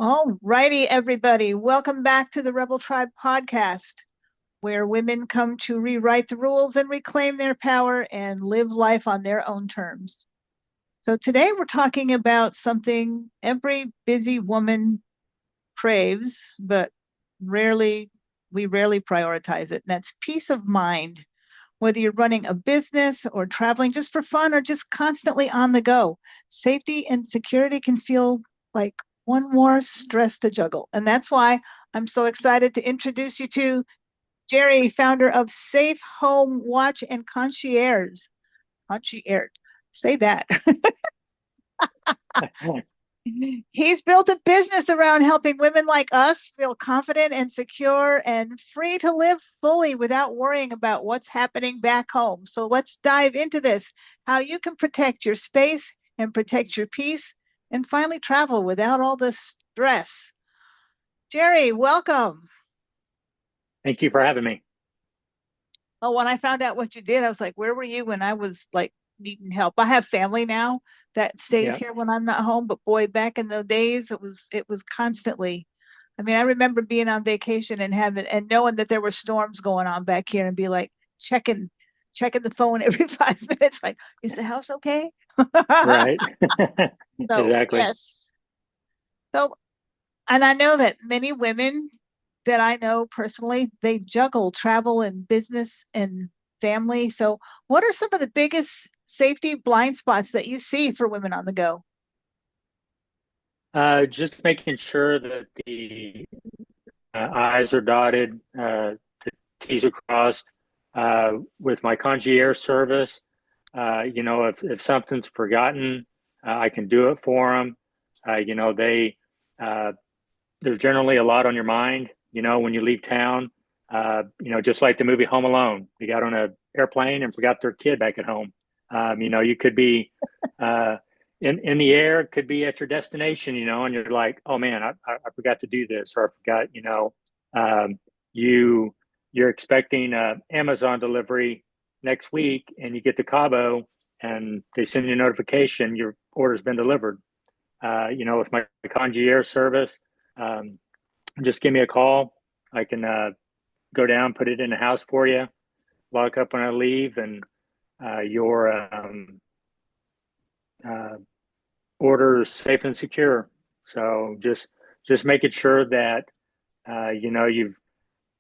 All righty, everybody. Welcome back to the Rebel Tribe podcast, where women come to rewrite the rules and reclaim their power and live life on their own terms. So today we're talking about something every busy woman craves, but we rarely prioritize it, and that's peace of mind. Whether you're running a business or traveling just for fun or just constantly on the go, safety and security can feel like one more stress to juggle. And that's why I'm so excited to introduce you to Jerry, founder of Safe Home Watch and Concierge. Concierge. Say that. He's built a business around helping women like us feel confident and secure and free to live fully without worrying about what's happening back home. So let's dive into this, how you can protect your space and protect your peace and finally travel without all the stress. Jerry, welcome. Thank you for having me. Oh, when I found out what you did, I was like, where were you when I was like needing help? I have family now that stays Yeah. here when I'm not home, but boy, back in the days, it was constantly. I mean, I remember being on vacation and having and knowing that there were storms going on back here and be like checking the phone every 5 minutes, like, is the house okay? Right. So Exactly. yes. So and I know that many women that I know personally, they juggle travel and business and family. So, what are some of the biggest safety blind spots that you see for women on the go? Just making sure that the I's are dotted, the T's are crossed. With my concierge service, if something's forgotten, I can do it for them. They uh, there's generally a lot on your mind. When you leave town, just like the movie Home Alone, they got on a airplane and forgot their kid back at home. You could be uh, in the air, it could be at your destination, and you're like, oh man, I forgot to do this, or I forgot, um, you you're expecting a Amazon delivery next week, and you get to Cabo, and they send you a notification your order's been delivered. With my concierge service, um, just give me a call. I can go down, put it in the house for you, lock up when I leave, and your uh, order is safe and secure. So just making sure that you've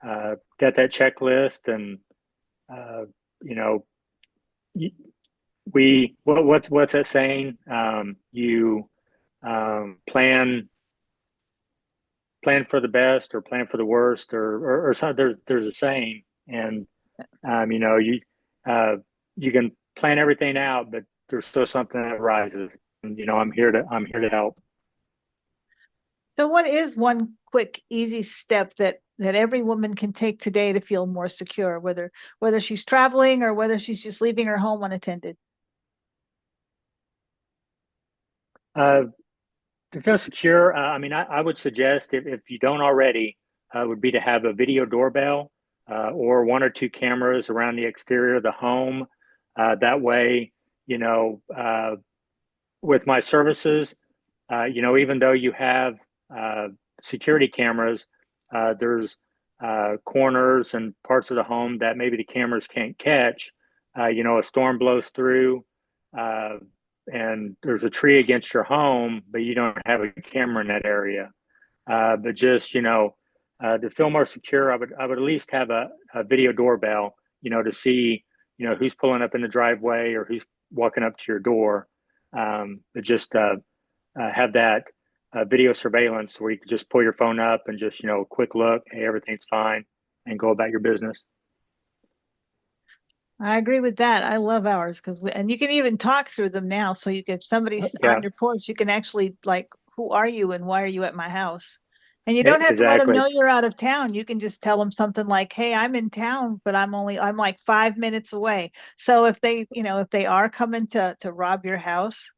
got that checklist, and uh, you know what's that saying? You plan for the best or plan for the worst, or something. There's a saying, and um, you know you uh, you can plan everything out, but there's still something that rises. And I'm here to help. So, what is one quick, easy step that every woman can take today to feel more secure, whether she's traveling or whether she's just leaving her home unattended? Uh, to feel secure, I mean, I would suggest, if you don't already, would be to have a video doorbell, or one or two cameras around the exterior of the home. That way, you know, uh, with my services, even though you have uh, security cameras, there's corners and parts of the home that maybe the cameras can't catch. A storm blows through, uh, and there's a tree against your home, but you don't have a camera in that area. But just to feel more secure, I would at least have a video doorbell, to see who's pulling up in the driveway or who's walking up to your door. But just have that video surveillance where you can just pull your phone up and just quick look, hey, everything's fine, and go about your business. I agree with that. I love ours because and you can even talk through them now. So you can, if somebody's on Yeah, your porch, you can actually like, who are you and why are you at my house? And you don't have to let them exactly. know you're out of town. You can just tell them something like, "Hey, I'm in town, but I'm like 5 minutes away." So if they are coming to rob your house,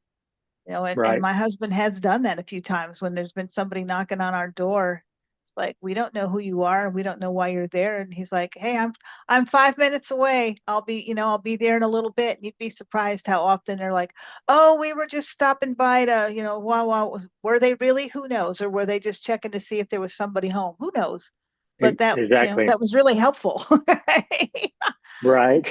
and Right. my husband has done that a few times when there's been somebody knocking on our door. It's like, we don't know who you are, and we don't know why you're there. And he's like, hey, I'm 5 minutes away. I'll be there in a little bit. And you'd be surprised how often they're like, oh, we were just stopping by to, wow, wow. Were they really? Who knows? Or were they just checking to see if there was somebody home? Who knows? But Exactly. that was really helpful. Right.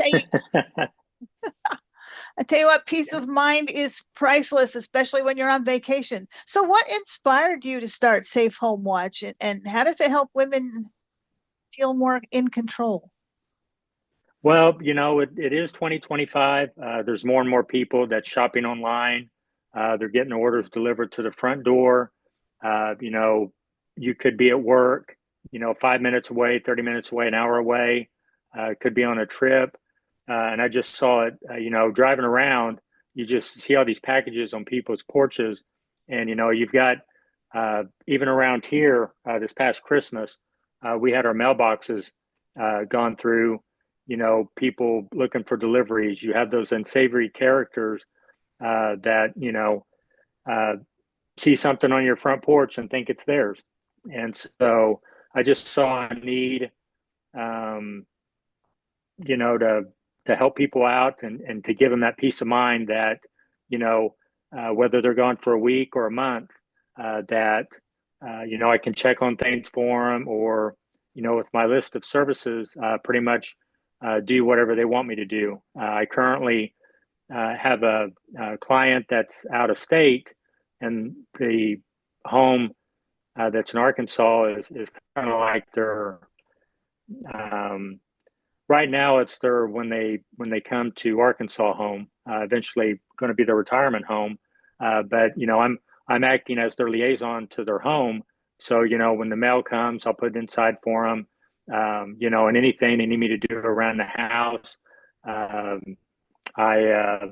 I tell you what, peace of mind is priceless, especially when you're on vacation. So, what inspired you to start Safe Home Watch, and how does it help women feel more in control? Well, it is 2025. There's more and more people that's shopping online. They're getting orders delivered to the front door. You could be at work, 5 minutes away, 30 minutes away, an hour away, could be on a trip. And I just saw it, driving around, you just see all these packages on people's porches. And, you've got, even around here, this past Christmas, we had our mailboxes gone through, people looking for deliveries. You have those unsavory characters that, uh, see something on your front porch and think it's theirs. And so I just saw a need, um, to help people out and to give them that peace of mind that, whether they're gone for a week or a month, that, I can check on things for them, or, with my list of services, pretty much do whatever they want me to do. I currently have a client that's out of state, and the home that's in Arkansas is kind of like their, um, right now it's their, when they come to Arkansas home, eventually going to be their retirement home. But I'm acting as their liaison to their home. So when the mail comes, I'll put it inside for them. And anything they need me to do around the house. Um, I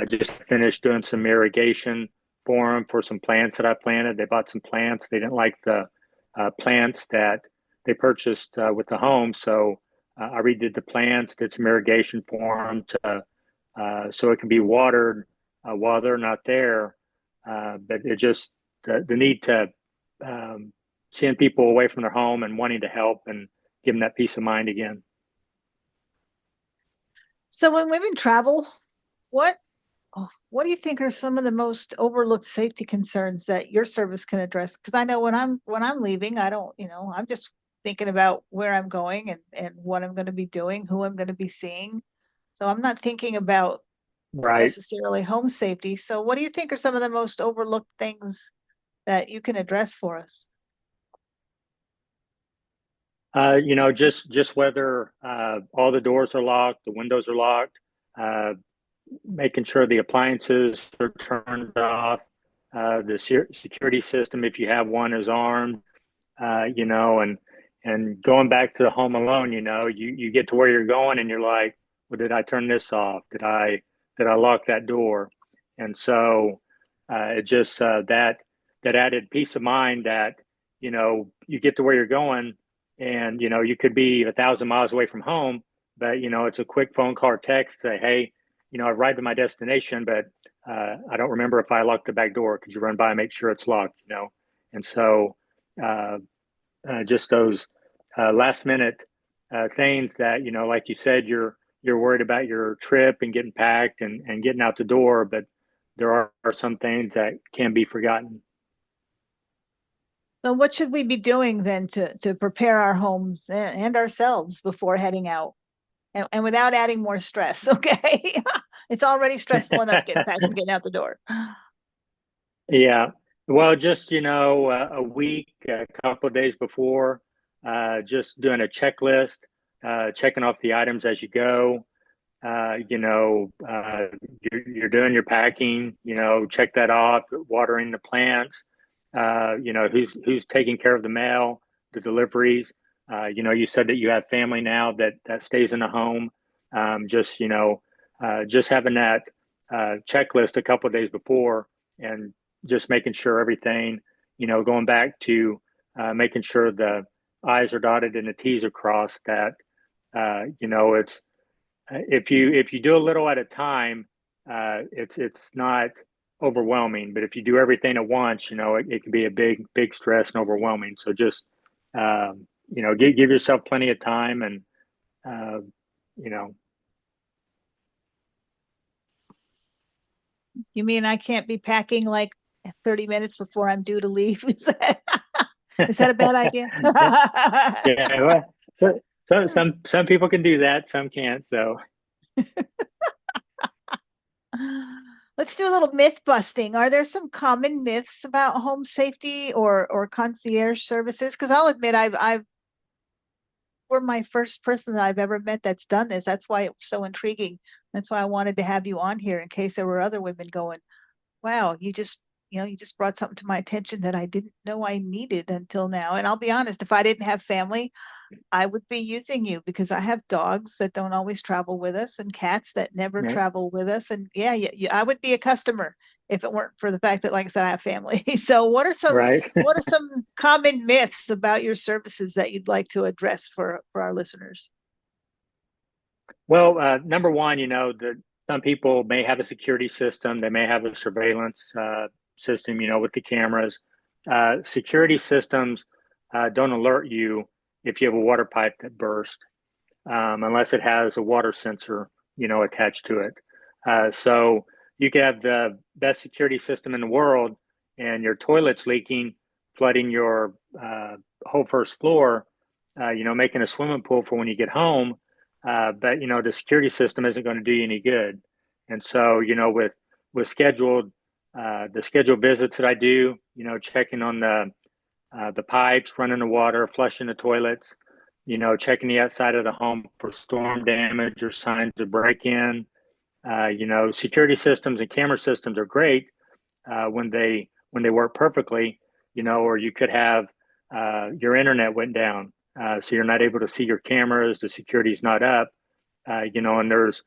just finished doing some irrigation for them for some plants that I planted. They bought some plants. They didn't like the plants that they purchased with the home, so I redid the plants, did some irrigation for them to so it can be watered while they're not there. But it just the need to, seeing people away from their home and wanting to help and give them that peace of mind again. So, when women travel, what what do you think are some of the most overlooked safety concerns that your service can address? Because I know when I'm leaving, I don't, I'm just thinking about where I'm going and what I'm going to be doing, who I'm going to be seeing. So I'm not thinking about Right. necessarily home safety. So what do you think are some of the most overlooked things that you can address for us? Just whether all the doors are locked, the windows are locked, uh, making sure the appliances are turned off, the security system, if you have one, is armed, and going back to the home alone, you get to where you're going and you're like, well, did I turn this off? Did I lock that door? And so it just that added peace of mind that you get to where you're going, and you could be 1,000 miles away from home, but it's a quick phone call or text, say, hey, I arrived at my destination, but I don't remember if I locked the back door. Could you run by and make sure it's locked? And so uh, just those last minute things that, like you said, you're worried about your trip and getting packed and getting out the door, but there are some things that can be forgotten. So what should we be doing then to prepare our homes and ourselves before heading out? And without adding more stress, okay? It's already stressful enough getting packed and getting out the door. Yeah. Well, just, a week, a couple of days before, just doing a checklist, checking off the items as you go. You're doing your packing, check that off, watering the plants, who's taking care of the mail, the deliveries. You said that you have family now that stays in the home. Just having that checklist a couple of days before, and just making sure everything, going back to making sure the I's are dotted and the T's are crossed, that, it's if you do a little at a time, it's not overwhelming. But if you do everything at once, it can be a big stress and overwhelming. So just, give yourself plenty of time and, uh, you know, You mean I can't be packing like 30 minutes before I'm due to leave? Is that a bad idea? yeah. Well, so some people can do that, some can't. So Let's do a little myth busting. Are there some common myths about home safety or concierge services? Because I'll admit I've we're my first person that I've ever met that's done this. That's why it was so intriguing. That's why I wanted to have you on here in case there were other women going, wow, you just brought something to my attention that I didn't know I needed until now. And I'll be honest, if I didn't have family, I would be using you because I have dogs that don't always travel with us and cats that never yeah, travel with us. And yeah, I would be a customer if it weren't for the fact that, like I said, I have family. So right. what are some common myths about your services that you'd like to address for our listeners? Well, number one, some people may have a security system, they may have a surveillance system, with the cameras. Security systems don't alert you if you have a water pipe that burst, unless it has a water sensor, attached to it. So you could have the best security system in the world, and your toilet's leaking, flooding your whole first floor, making a swimming pool for when you get home. But the security system isn't going to do you any good. And so, with the scheduled visits that I do, checking on the pipes, running the water, flushing the toilets, checking the outside of the home for storm damage or signs of break in. Security systems and camera systems are great when they work perfectly, or you could have your internet went down, so you're not able to see your cameras, the security's not up, and there's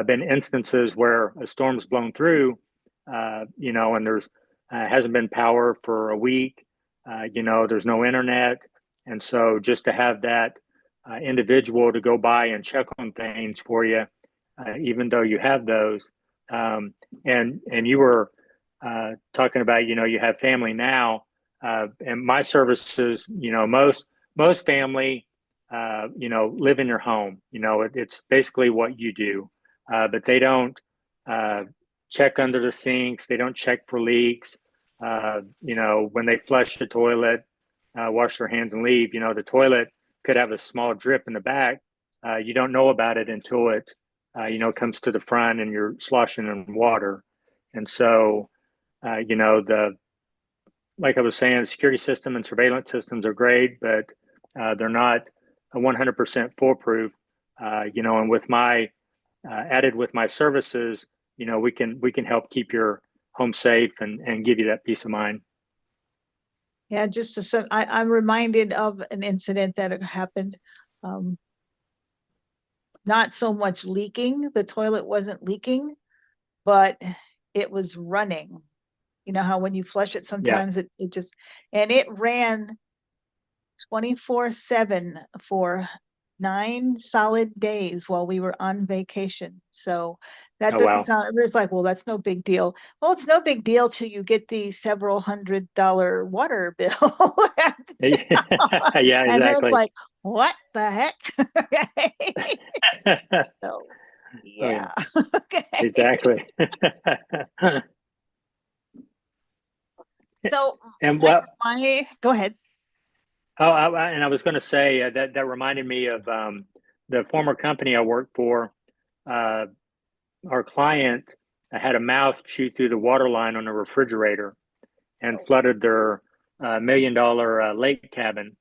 been instances where a storm's blown through, and there's hasn't been power for a week, there's no internet, and so just to have that individual to go by and check on things for you, even though you have those, and you were talking about, you have family now, and my services, most family, live in your home. It's basically what you do, but they don't uh, check under the sinks. They don't check for leaks. When they flush the toilet, wash their hands and leave. The toilet could have a small drip in the back. You don't know about it until it, comes to the front and you're sloshing in water. And so, the like I was saying, security system and surveillance systems are great, but they're not a 100% foolproof. And with my added with my services, we can help keep your home safe and give you that peace of mind. Yeah, I'm reminded of an incident that had happened. Um, not so much leaking, the toilet wasn't leaking, but it was running. You know how when you flush it, Yeah. sometimes it just, and it ran 24/7 for 9 solid days while we were on vacation. So that Oh doesn't wow. sound, it's like, well, that's no big deal. Well, it's no big deal till you get the several $100 water bill. Yeah, And then it's exactly. like, what the heck? So, Oh yeah, yeah. Okay. exactly. So And my, well, go ahead. and I was going to say that reminded me of the former company I worked for. Uh, our client had a mouse chew through the water line on a refrigerator and flooded their $1 million lake cabin,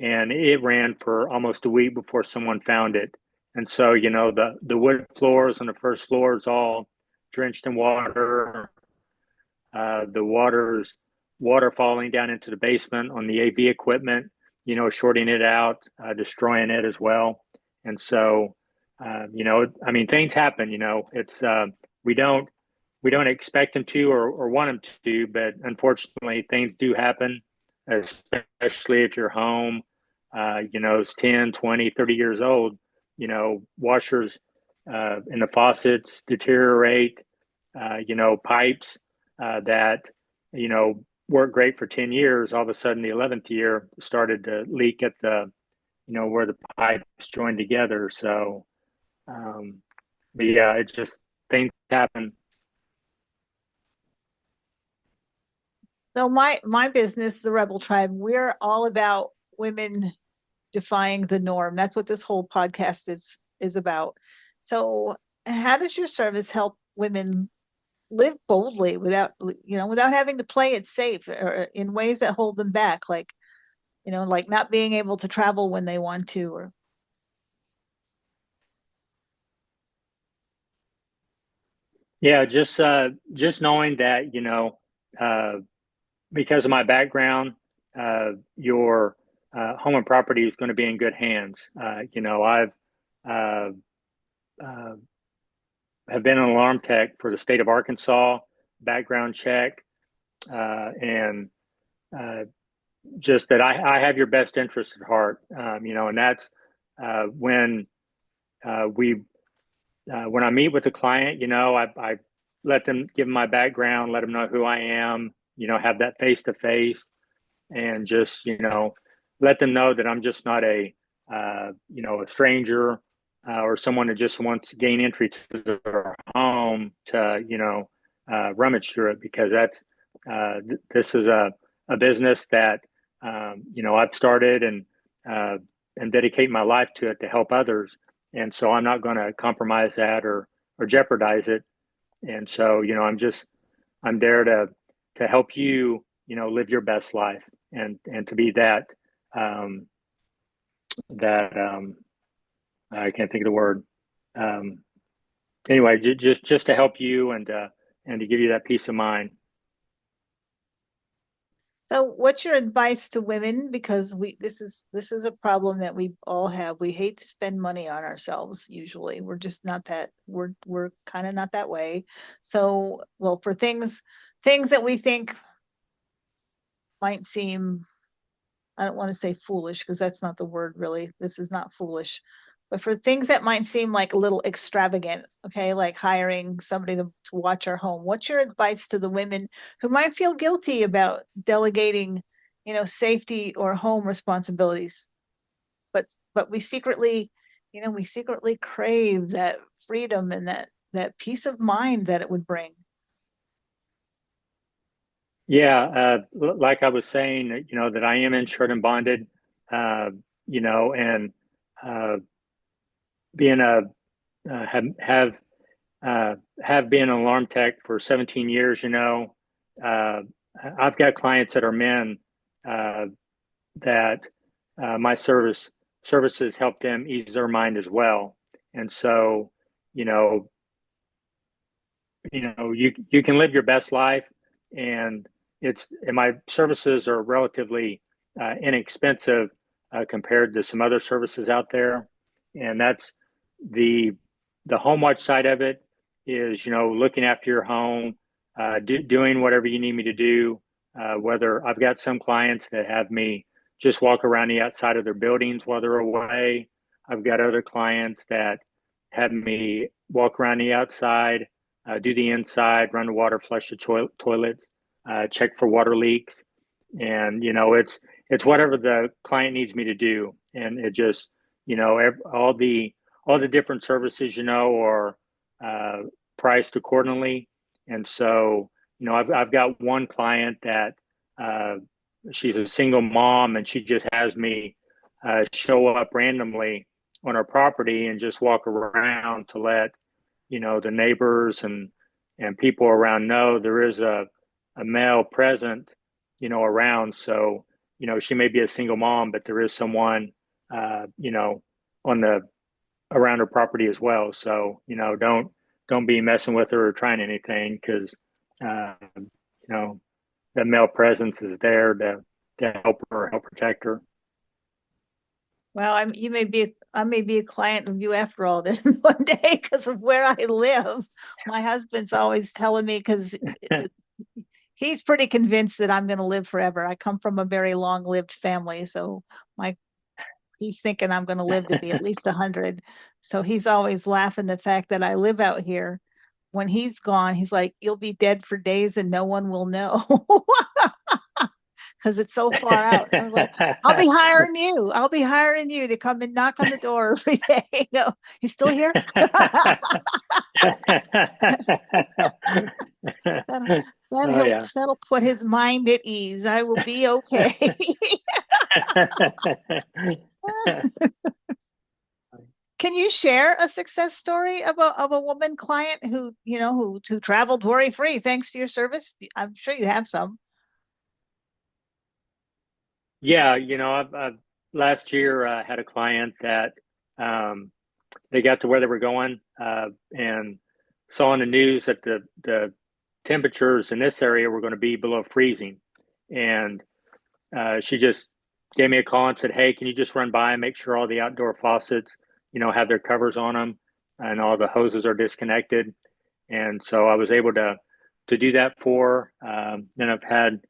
and it ran for almost a week before someone found it. And so, the wood floors on the first floor is all drenched in water. The water falling down into the basement on the AV equipment, shorting it out, destroying it as well. And so, I mean, things happen. It's we don't we don't expect them to or want them to, but unfortunately, things do happen, especially if you're home. It's 10, 20, 30 years old. Washers and the faucets deteriorate. Pipes that, worked great for 10 years. All of a sudden, the 11th year started to leak at where the pipes joined together. So, but yeah, it just, things happen. So my business, the Rebel Tribe, we're all about women defying the norm. That's what this whole podcast is about. So, how does your service help women live boldly without having to play it safe or in ways that hold them back, like not being able to travel when they want to, or Yeah, just knowing that, uh, because of my background, your home and property is going to be in good hands. I've uh, uh, have been an alarm tech for the state of Arkansas, background check, and uh, just that I have your best interest at heart. And that's when we when I meet with the client, I let them give them my background, let them know who I am, have that face to face, and just let them know that I'm just not a stranger or someone that just wants to gain entry to their home to rummage through it, because this is a business that I've started and dedicate my life to it to help others, and so I'm not going to compromise that or jeopardize it. And so I'm there to help you live your best life, and to be um, that I can't think of the word. Um, anyway, just to help you and to give you that peace of mind. so what's your advice to women, because this is a problem that we all have. We hate to spend money on ourselves. Usually we're just not that we're kind of not that way. So, well, for things that we think might seem, I don't want to say foolish because that's not the word really. This is not foolish. But for things that might seem like a little extravagant, okay, like hiring somebody to watch our home, what's your advice to the women who might feel guilty about delegating, safety or home responsibilities? But we secretly crave that freedom and that peace of mind that it would bring. Yeah, like I was saying, that I am insured and bonded, uh, and uh, being a have have been an alarm tech for 17 years. Uh, I've got clients that are men uh, that my services help them ease their mind as well. And so, you know, you can live your best life, and my services are relatively inexpensive compared to some other services out there, and that's the home watch side of it is looking after your home, doing whatever you need me to do. Whether I've got some clients that have me just walk around the outside of their buildings while they're away. I've got other clients that have me walk around the outside, do the inside, run the water, flush the toilets, check for water leaks, and it's whatever the client needs me to do, and it just all the different services are uh, priced accordingly, and so I've got one client that uh, she's a single mom, and she just has me show up randomly on her property and just walk around to let the neighbors and people around know there is a male present around. So she may be a single mom, but there is someone on the around her property as well. So don't be messing with her or trying anything, because you know the male presence is there to help her, help protect her. Well, I may be a client of you after all this one day because of where I live. My husband's always telling me, because he's pretty convinced that I'm going to live forever. I come from a very long-lived family, so my he's thinking I'm going to live to be at least 100. So he's always laughing the fact that I live out here. when he's gone, he's like, "You'll be dead for days and no one will know." Because it's so far out. I was like, I'll be hiring you. I'll be hiring you to come and knock on the door every day. No, he's still here. that'll, Oh yeah. that'll put his mind at ease. I will be okay. Can you share a success story of a woman client who, who traveled worry free thanks to your service? I'm sure you have some. Yeah, I've last year had a client that um, they got to where they were going and saw on the news that the temperatures in this area were going to be below freezing, and she just gave me a call and said, "Hey, can you just run by and make sure all the outdoor faucets, have their covers on them and all the hoses are disconnected?" And so I was able to do that for her. Then I've had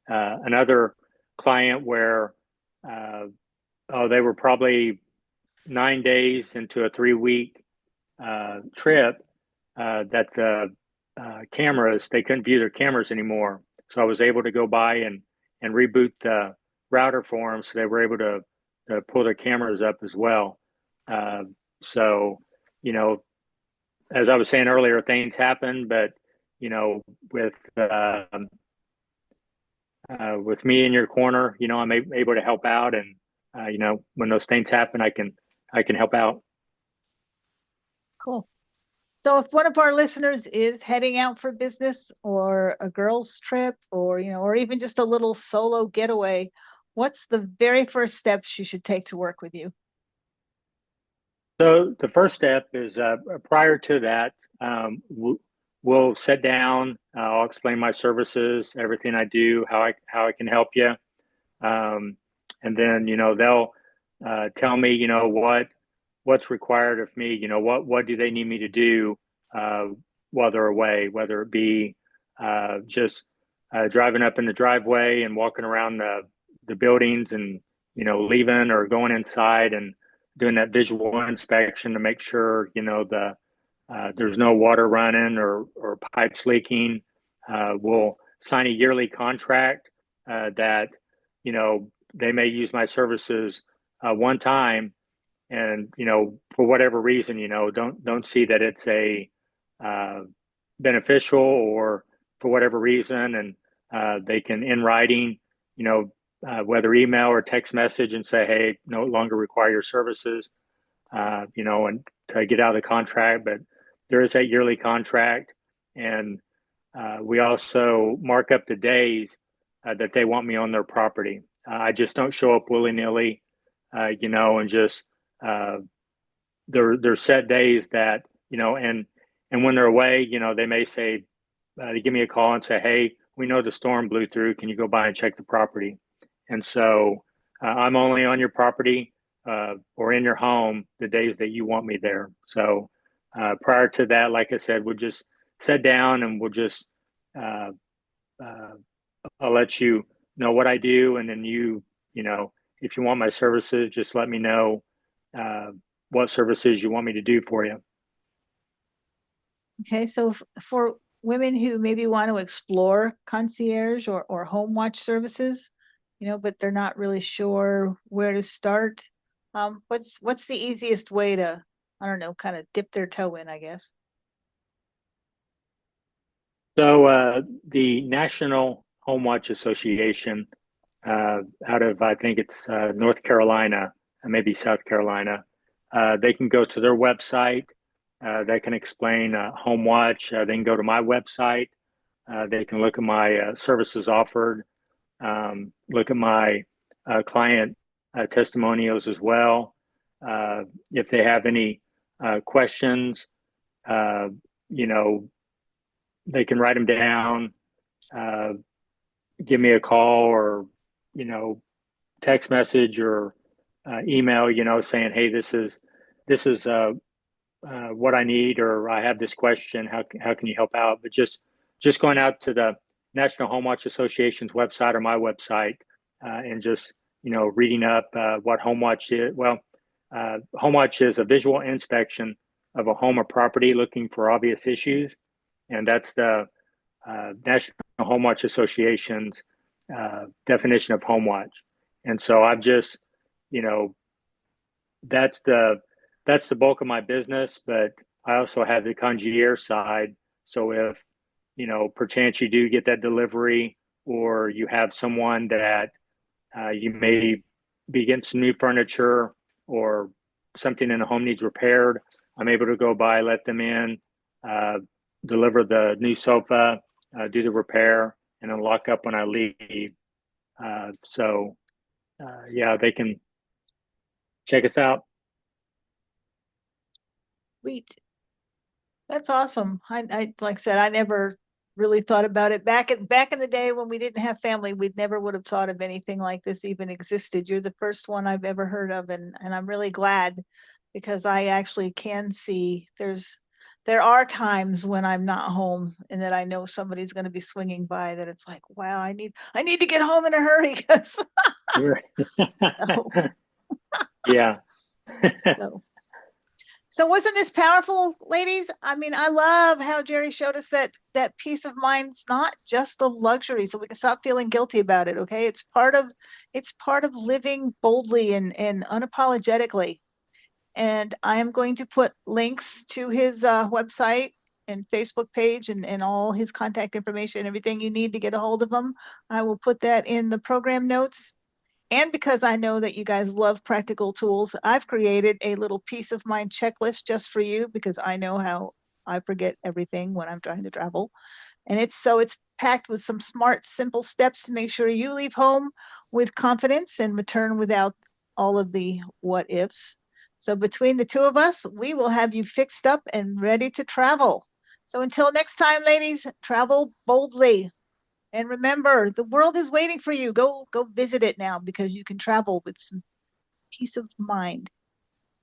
another client where they were probably 9 days into a 3 week trip that the cameras, they couldn't view their cameras anymore. So I was able to go by and reboot the router for them so they were able to pull their cameras up as well. Uh, so, you know, as I was saying earlier, things happen, but, you know, with, with me in your corner, I'm able to help out. And, when those things happen, I can help out. Cool. So if one of our listeners is heading out for business or a girls' trip or, or even just a little solo getaway, what's the very first steps she should take to work with you? So the first step is prior to that, we'll sit down. I'll explain my services, everything I do, how I can help you, and then they'll tell me what's required of me. What do they need me to do uh, while they're away, whether it be just driving up in the driveway and walking around the buildings and leaving or going inside and doing that visual inspection to make sure there's no water running or pipes leaking. We'll sign a yearly contract that they may use my services one time, and for whatever reason don't see that it's a uh, beneficial, or for whatever reason, and they can in writing, whether email or text message, and say, hey, no longer require your services, and to get out of the contract. But there is that yearly contract, and we also mark up the days that they want me on their property. I just don't show up willy nilly, and just uh, there's set days that and when they're away, they may say, they give me a call and say, hey, we know the storm blew through. Can you go by and check the property? And so I'm only on your property or in your home the days that you want me there. So prior to that, like I said, we'll just sit down and we'll just uh, uh, I'll let you know what I do, and then if you want my services, just let me know uh, what services you want me to do for you. Okay, so for women who maybe want to explore concierge or home watch services, but they're not really sure where to start, what's the easiest way to, I don't know, kind of dip their toe in, I guess? So the National Home Watch Association, out of I think it's North Carolina and maybe South Carolina, they can go to their website. They can explain Home Watch. They can go to my website. They can look at my services offered, look at my client testimonials as well. If they have any questions, uh, you know, they can write them down, uh, give me a call, or you know, text message or email, saying, "Hey, this is what I need," or "I have this question. How can you help out?" But just going out to the National Home Watch Association's website or my website, and just reading up what Home Watch is. Well, Home Watch is a visual inspection of a home or property looking for obvious issues. and that's the National Home Watch Association's definition of home watch. And so I've just, you know, that's the bulk of my business, but I also have the concierge side. So if, perchance you do get that delivery, or you have someone that you may be getting some new furniture, or something in the home needs repaired, I'm able to go by, let them in, uh, deliver the new sofa, do the repair, and then lock up when I leave. Yeah, they can check us out. Sweet. That's awesome. I like I said, I never really thought about it back in the day when we didn't have family. We never would have thought of anything like this even existed. You're the first one I've ever heard of, and I'm really glad because I actually can see there are times when I'm not home and that I know somebody's going to be swinging by that it's like, wow, I need to get home in a hurry because so, Yeah. so So wasn't this powerful, ladies? I mean, I love how Jerry showed us that peace of mind's not just a luxury, so we can stop feeling guilty about it, okay? It's part of living boldly and unapologetically. And I am going to put links to his website and Facebook page and all his contact information, everything you need to get a hold of him. I will put that in the program notes. And because I know that you guys love practical tools, I've created a little peace of mind checklist just for you because I know how I forget everything when I'm trying to travel. And it's packed with some smart, simple steps to make sure you leave home with confidence and return without all of the what ifs. So between the two of us, we will have you fixed up and ready to travel. So until next time, ladies, travel boldly. And remember, the world is waiting for you. Go visit it now because you can travel with some peace of mind.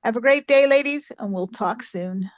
Have a great day, ladies, and we'll talk soon.